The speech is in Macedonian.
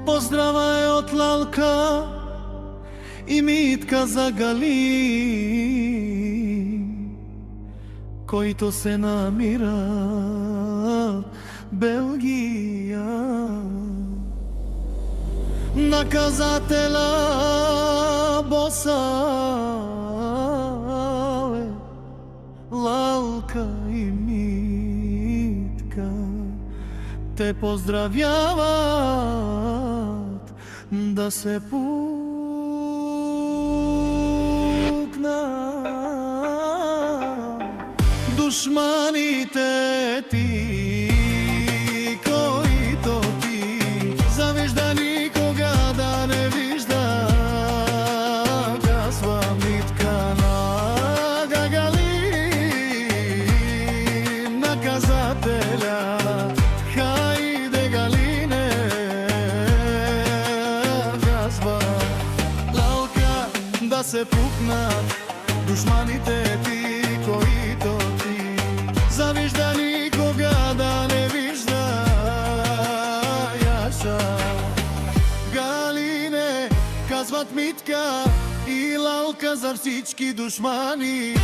Поздрава е от Лалка и Митка за Галин, които се намират в Белгия. Наказателя боса е Лалка и Митка, те поздравяват да се пукнат душманите ти, които ти завижда никога да не вижда. Казва Митка на Гагалин, наказателя. Хайде, Галине, казва Лалка, да се пукнат душманите ти, които ти завижда никога да не вижда. Яша, Галине, казват Митка и Лалка за всички душмани.